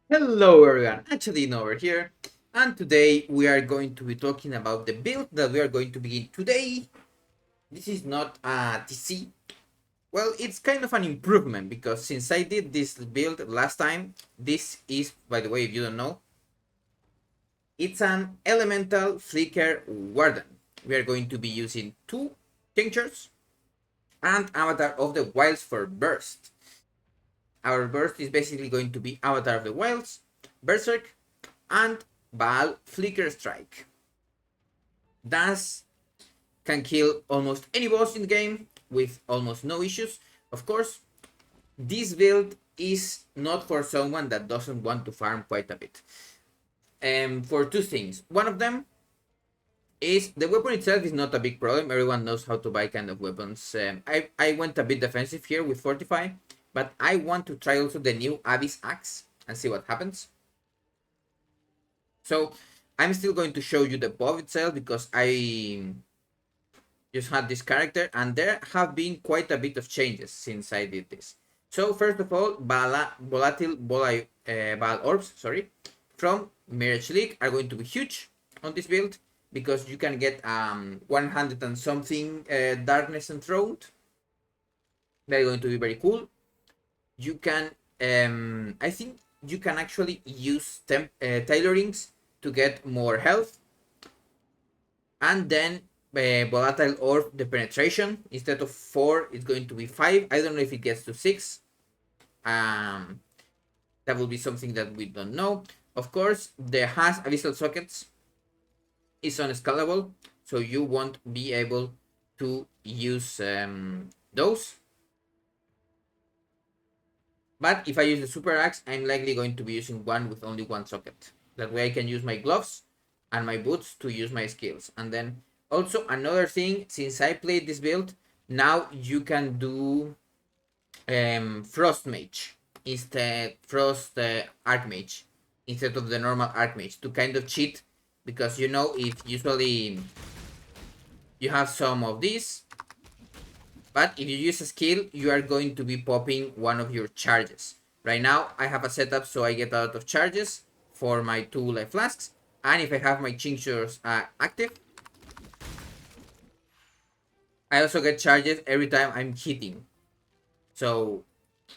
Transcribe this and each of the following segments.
Hello everyone, Hachadino over here, and today we are going to be talking about the build that we are going to begin today. This is not a TC. Well, it's kind of an improvement because since I did this build last time, this is, by the way, if you don't know, it's an elemental flicker warden. We are going to be using two tinctures and avatar of the wilds for burst. Our burst is basically going to be avatar of the wilds, berserk, and Baal Flicker Strike. That can kill almost any boss in the game with almost no issues. Of course, this build is not for someone that doesn't want to farm quite a bit. For two things. One of them is the weapon itself is not a big problem. Everyone knows how to buy kind of weapons. I went a bit defensive here with Fortify, but I want to try also the new Abyss Axe and see what happens. So I'm still going to show you the buff itself because I just had this character and there have been quite a bit of changes since I did this. So first of all, volatile Bal orbs, from Mirage League are going to be huge on this build because you can get 100 and something darkness enthroned. They're going to be very cool. You can, I think you can actually use tailorings to get more health, and then volatile orb, the penetration, instead of 4 it's going to be 5. I don't know if it gets to 6. That will be something that we don't know. Of course, the has abyssal sockets is unscalable, so you won't be able to use those. But if I use the super axe, I'm likely going to be using one with only one socket. That way I can use my gloves and my boots to use my skills. And then also another thing, since I played this build, now you can do Frost Mage instead, Frost Archmage instead of the normal Archmage to kind of cheat, because you know if usually you have some of these, but if you use a skill, you are going to be popping one of your charges. Right now, I have a setup so I get a lot of charges for my 2 life flasks. And if I have my Tinctures active, I also get charges every time I'm hitting. So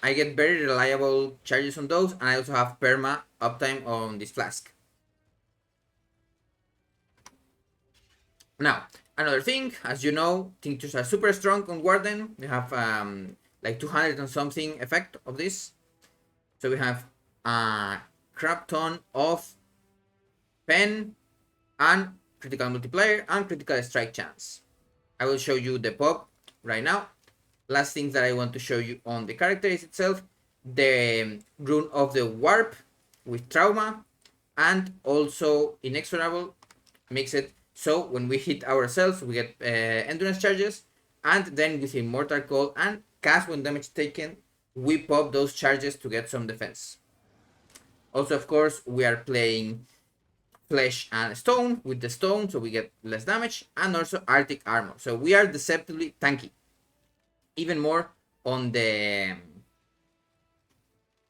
I get very reliable charges on those, and I also have perma uptime on this flask. Now, another thing, as you know, tinctures are super strong on Warden. We have like 200 and something effect of this. So we have a crap ton of pen and critical multiplier and critical strike chance. I will show you the pop right now. Last things that I want to show you on the character is itself the rune of the warp with trauma, and also inexorable makes it so when we hit ourselves we get endurance charges, and then with immortal call and cast when damage taken we pop those charges to get some defense. Also, of course, we are playing flesh and stone with the stone, so we get less damage, and also arctic armor, so we are deceptively tanky. Even more on the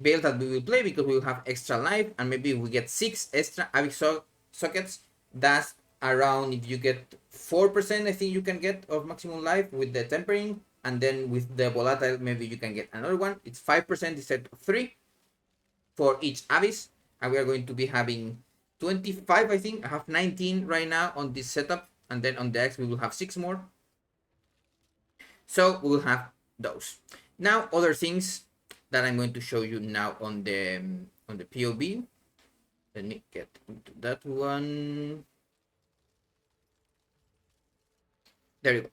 build that we will play, because we will have extra life and maybe we get 6 extra abyss sockets. That's around, if you get 4%, I think you can get of maximum life with the tempering, and then with the volatile maybe you can get another one. It's 5% instead of 3 for each abyss, and we are going to be having 25, I think. I have 19 right now on this setup, and then on the X we will have 6 more. So we will have those. Now, other things that I'm going to show you now on the POV. Let me get into that one. There you go.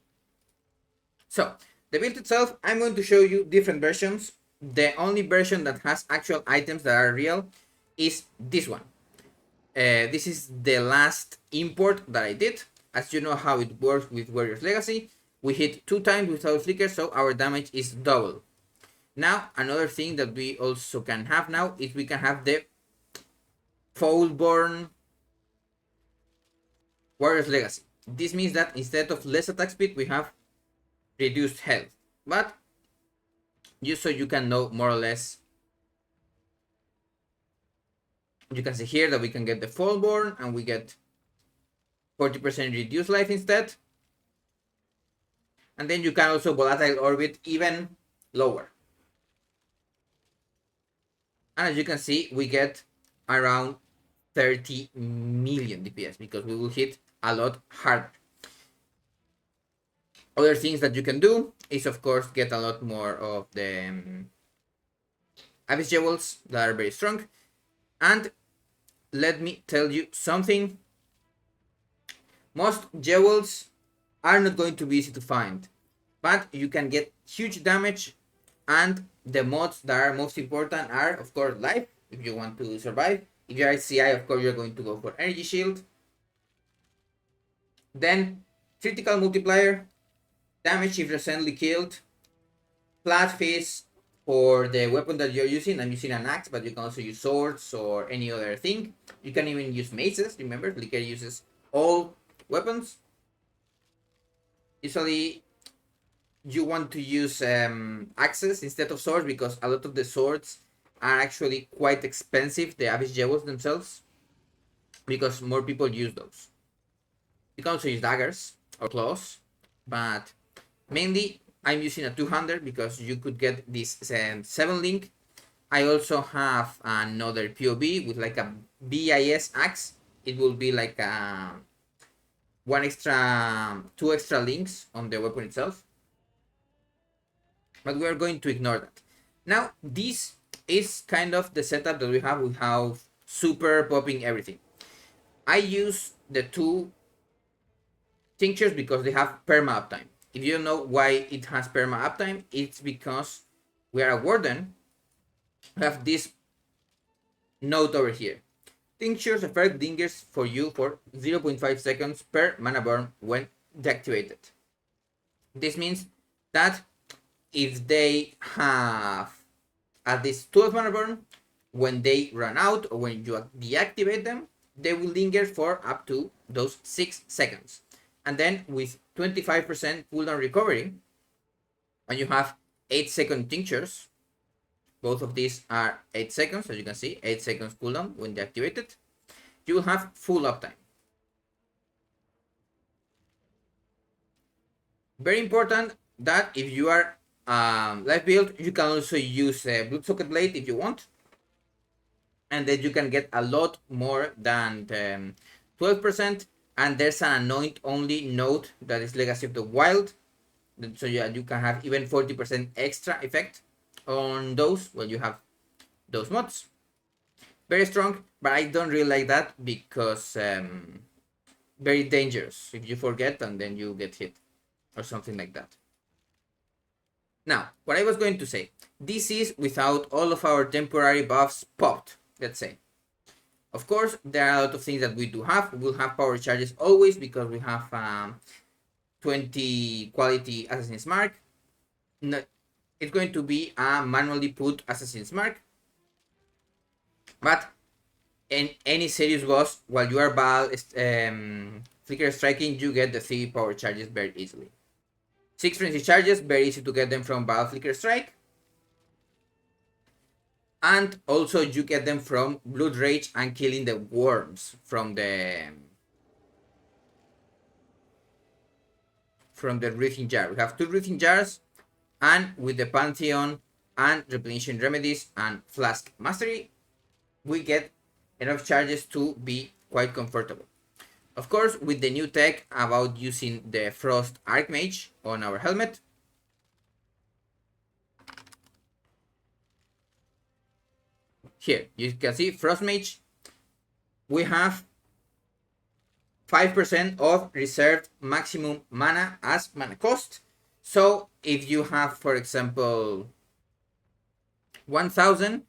So the build itself, I'm going to show you different versions. The only version that has actual items that are real is this one. This is the last import that I did. As you know how it works with Warrior's Legacy, we hit 2 times without flicker, so our damage is double. Now, another thing that we also can have now is we can have the Foulborn Warrior's Legacy. This means that instead of less attack speed, we have reduced health. But just so you can know more or less You can see here that we can get the Fallborn and we get 40% reduced life instead. And then you can also volatile orbit even lower. And as you can see, we get around 30 million DPS because we will hit a lot harder. Other things that you can do is, of course, get a lot more of the Abyss Jewels that are very strong. And let me tell you something. Most Jewels are not going to be easy to find, but you can get huge damage, and the mods that are most important are, of course, life, if you want to survive. If you're CI, of course, you're going to go for Energy Shield. Then, critical multiplier, damage if recently killed, flat face for the weapon that you're using. I'm using an axe, but you can also use swords or any other thing. You can even use maces. Remember, Licker uses all weapons. Usually, you want to use axes instead of swords because a lot of the swords are actually quite expensive, the Abyss Jewels themselves, because more people use those. You can also use daggers or claws, but mainly I'm using a 200 because you could get this 7 link. I also have another POV with like a BIS axe. It will be like two extra links on the weapon itself. But we are going to ignore that. Now, this is kind of the setup that we have. We have super popping everything. I use the two tinctures because they have perma uptime. If you don't know why it has perma uptime, it's because we are a Warden. We have this note over here. Tinctures effect lingers for you for 0.5 seconds per mana burn when deactivated. This means that if they have at least 12 mana burn, when they run out or when you deactivate them, they will linger for up to those 6 seconds. And then with 25% cooldown recovery, and you have 8-second tinctures, both of these are 8 seconds, as you can see, 8 seconds cooldown when deactivated, you will have full uptime. Very important that if you are life build, you can also use Bloodsocket Blade if you want, and then you can get a lot more than 12%. And there's an anoint only node that is Legacy of the Wild, so yeah, you can have even 40% extra effect on those when you have those mods. Very strong, but I don't really like that because very dangerous if you forget and then you get hit or something like that. Now, what I was going to say, this is without all of our temporary buffs popped, let's say. Of course, there are a lot of things that we do have. We'll have power charges always because we have 20 quality Assassin's Mark. No, it's going to be a manually put Assassin's Mark. But in any serious boss, while you are flicker striking, you get the 3 power charges very easily. 6 frenzy charges, very easy to get them from Val Flicker Strike. And also you get them from Blood Rage and killing the worms from the Wreathing Jar. We have 2 Wreathing Jars, and with the Pantheon and Replenishing Remedies and Flask Mastery, we get enough charges to be quite comfortable. Of course, with the new tech about using the Frost Archmage on our helmet, here you can see Frost Mage, we have 5% of reserved maximum mana as mana cost. So if you have, for example, 1000,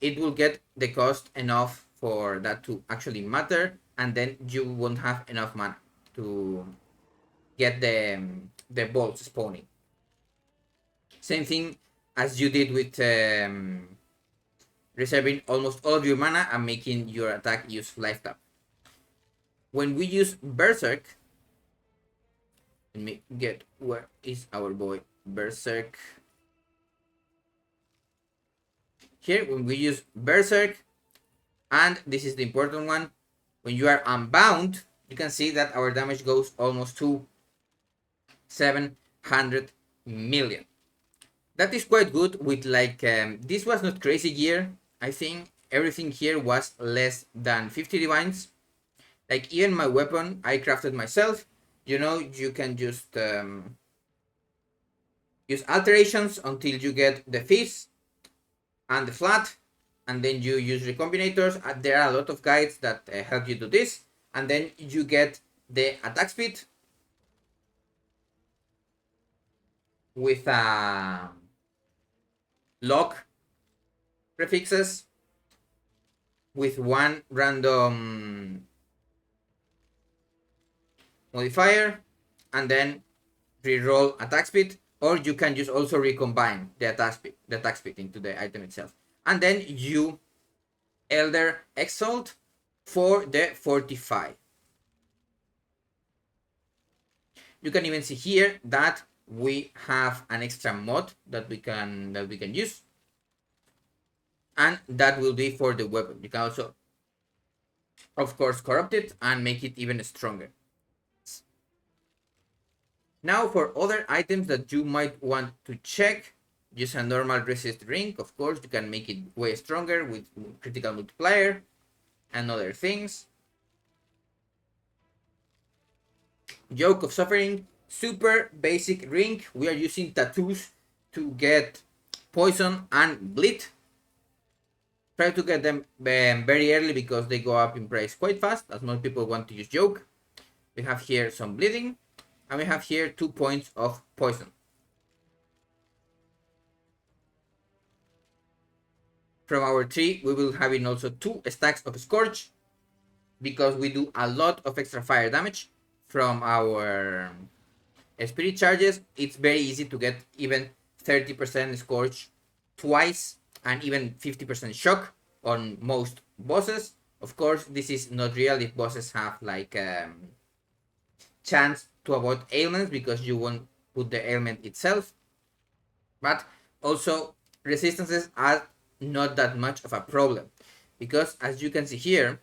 it will get the cost enough for that to actually matter, and then you won't have enough mana to get the bolts spawning. Same thing as you did with reserving almost all of your mana and making your attack use life tap. When we use Berserk, let me get, where is our boy Berserk? Here, when we use Berserk, And this is the important one. When you are unbound, you can see that our damage goes almost to 700 million. That is quite good with like, this was not crazy year. I think everything here was less than 50 divines. Like even my weapon, I crafted myself. You know, you can just use alterations until you get the fizz and the flat, and then you use recombinators. There are a lot of guides that help you do this, and then you get the attack speed with lock prefixes with one random modifier, and then reroll attack speed, or you can just also recombine the attack speed into the item itself, and then you elder exalt for the fortify. You can even see here that we have an extra mod that we can use, and that will be for the weapon. You can also, of course, corrupt it and make it even stronger. Now for other items that you might want to check, use a normal resist ring. Of course, you can make it way stronger with critical multiplier and other things. Yoke of Suffering, super basic ring. We are using tattoos to get poison and bleed. Try to get them very early because they go up in price quite fast, as most people want to use Yoke. We have here some bleeding, and we have here 2 points of poison. From our tree, we will have in also 2 stacks of Scourge, because we do a lot of extra fire damage from our spirit charges. It's very easy to get even 30% Scourge twice, and even 50% shock on most bosses. Of course, this is not real if bosses have like chance to avoid ailments, because you won't put the ailment itself. But also, resistances are not that much of a problem, because as you can see here,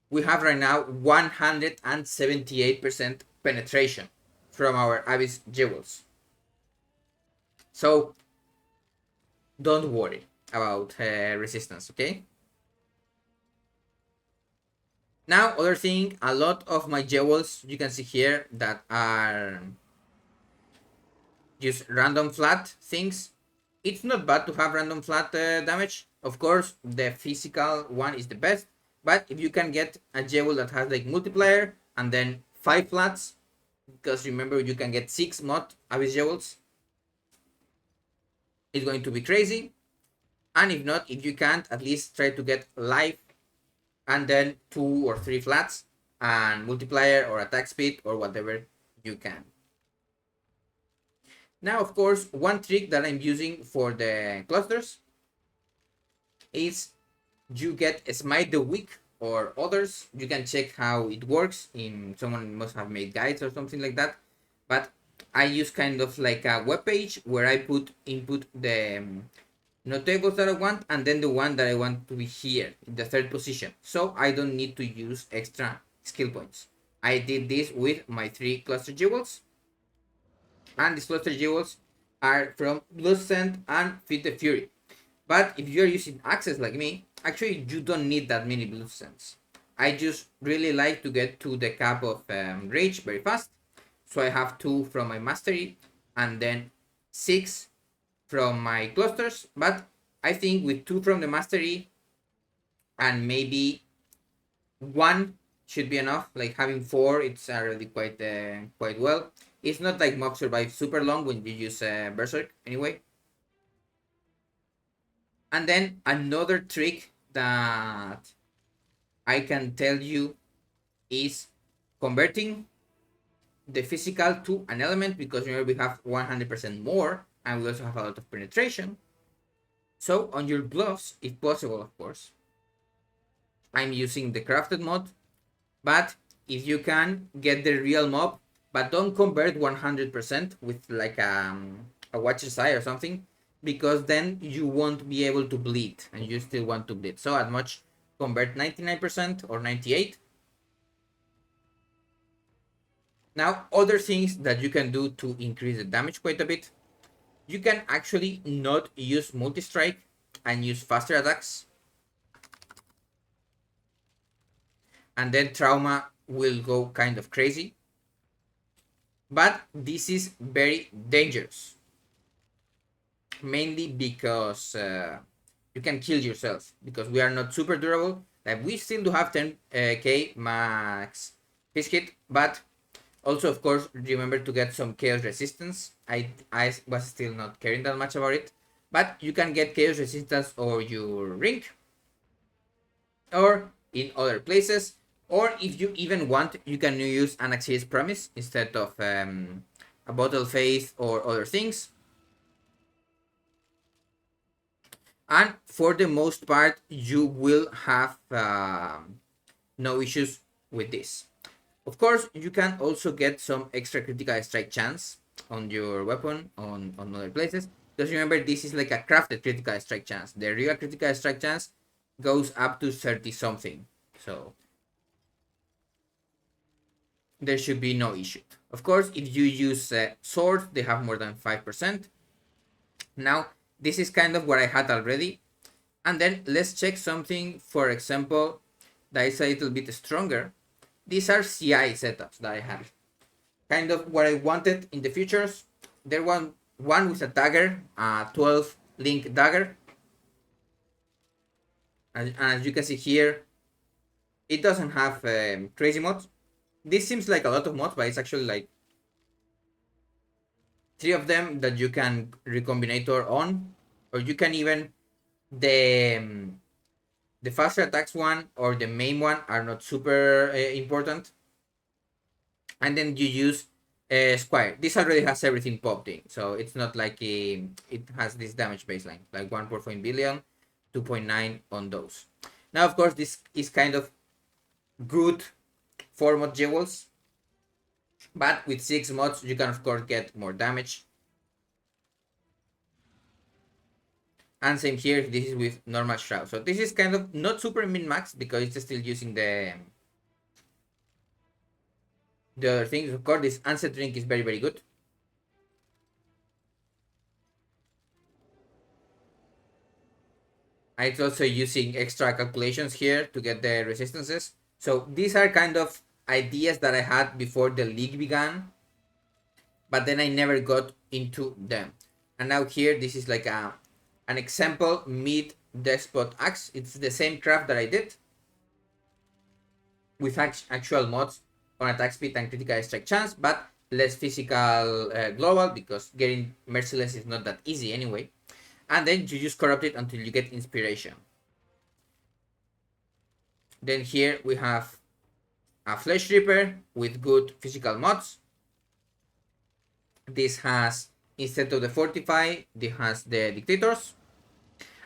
we have right now 178% penetration from our Abyss Jewels. So don't worry about resistance, okay? Now, other thing, a lot of my jewels you can see here that are just random flat things. It's not bad to have random flat damage. Of course, the physical one is the best, but if you can get a jewel that has like multiplier and then 5 flats, because remember you can get 6 mod Abyss Jewels, it's going to be crazy. And if not, if you can't, at least try to get life and then 2 or 3 flats and multiplier or attack speed or whatever you can. Now, of course, one trick that I'm using for the clusters is you get Smite the Weak or others. You can check how it works. Someone must have made guides or something like that. But I use kind of like a web page where I input the notables that I want, and then the one that I want to be here in the 3rd position. So I don't need to use extra skill points. I did this with my 3 cluster jewels. And these cluster jewels are from Bloodstone and Feed the Fury. But if you're using Access like me, actually you don't need that many Bloodstones. I just really like to get to the cap of Rage very fast. So I have 2 from my Mastery and then 6 from my clusters. But I think with 2 from the Mastery and maybe 1 should be enough. Like having 4, it's already quite well. It's not like mob survive super long when you use Berserk anyway. And then another trick that I can tell you is converting the physical to an element, because remember we have 100% more and we also have a lot of penetration. So on your gloves, if possible, of course, I'm using the crafted mod, but if you can, get the real mob, but don't convert 100% with like a Watcher's Eye or something, because then you won't be able to bleed and you still want to bleed. So as much convert 99% or 98. Now, other things that you can do to increase the damage quite a bit. You can actually not use multi-strike and use faster attacks. And then trauma will go kind of crazy. But this is very dangerous. Mainly because you can kill yourself. Because we are not super durable. Like we still do have 10k max piece hit. But also, of course, remember to get some chaos resistance. I was still not caring that much about it. But you can get chaos resistance or your ring. Or in other places. Or if you even want, you can use an Anaxi's Promise instead of a Bottle Faith or other things. And for the most part, you will have no issues with this. Of course, you can also get some extra critical strike chance on your weapon on other places. Just remember, this is like a crafted critical strike chance. The real critical strike chance goes up to 30 something. So there should be no issue. Of course, if you use swords, they have more than 5%. Now, this is kind of what I had already. And then let's check something, for example, that is a little bit stronger. These are CI setups that I have. Kind of what I wanted in the futures. There was one with a dagger, a 12 link dagger. And as you can see here, it doesn't have crazy mods. This seems like a lot of mods, but it's actually like 3 of them that you can recombinator on, or you can even the faster attacks one or the main one are not super important, and then you use Squire. This already has everything popped in, so it's not like it has this damage baseline like 1.4 billion, 2.9 on those. Now, of course, this is kind of good for mod jewels, but with 6 mods you can of course get more damage. And same here, this is with normal shroud. So this is kind of not super min-max because it's still using the other things. Of course, this Ancient Drink is very, very good. And it's also using extra calculations here to get the resistances. So these are kind of ideas that I had before the league began, but then I never got into them. And now here, this is like an example mid despot axe. It's the same craft that I did with actual mods on attack speed and critical strike chance, but less physical global because getting merciless is not that easy anyway. And then you just corrupt it until you get inspiration. Then here we have a Flesh Reaper with good physical mods. This has, instead of the Fortify, this has the Dictators.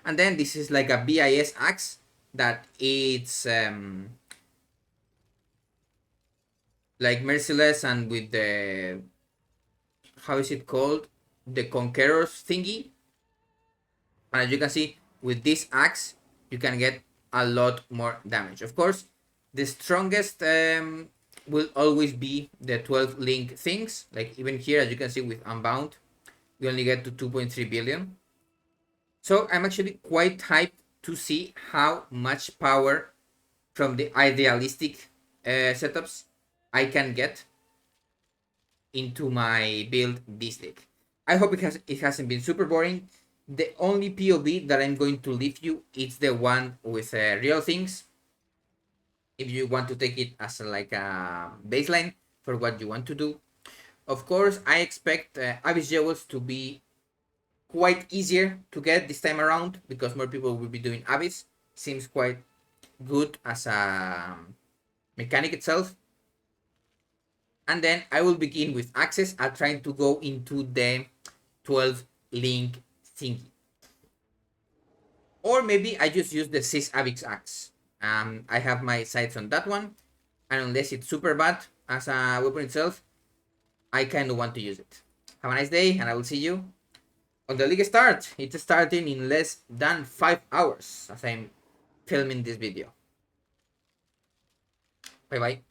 And then this is like a BIS axe that it's like merciless and with the, how is it called, the Conqueror's thingy. And as you can see, with this axe you can get a lot more damage. Of course, the strongest will always be the 12 link things. Like even here, as you can see with Unbound, we only get to 2.3 billion. So I'm actually quite hyped to see how much power from the idealistic setups I can get into my build this deck. I hope it hasn't been super boring. The only POV that I'm going to leave you is the one with real things. If you want to take it as like a baseline for what you want to do. Of course, I expect Abyss Jewels to be quite easier to get this time around because more people will be doing Abyss. Seems quite good as a mechanic itself. And then I will begin with Access. I'm trying to go into the 12 link thingy. Or maybe I just use the 6 Abyss Axe. I have my sights on that one. And unless it's super bad as a weapon itself, I kind of want to use it. Have a nice day, and I will see you on the league start. It's starting in less than 5 hours as I'm filming this video. Bye bye.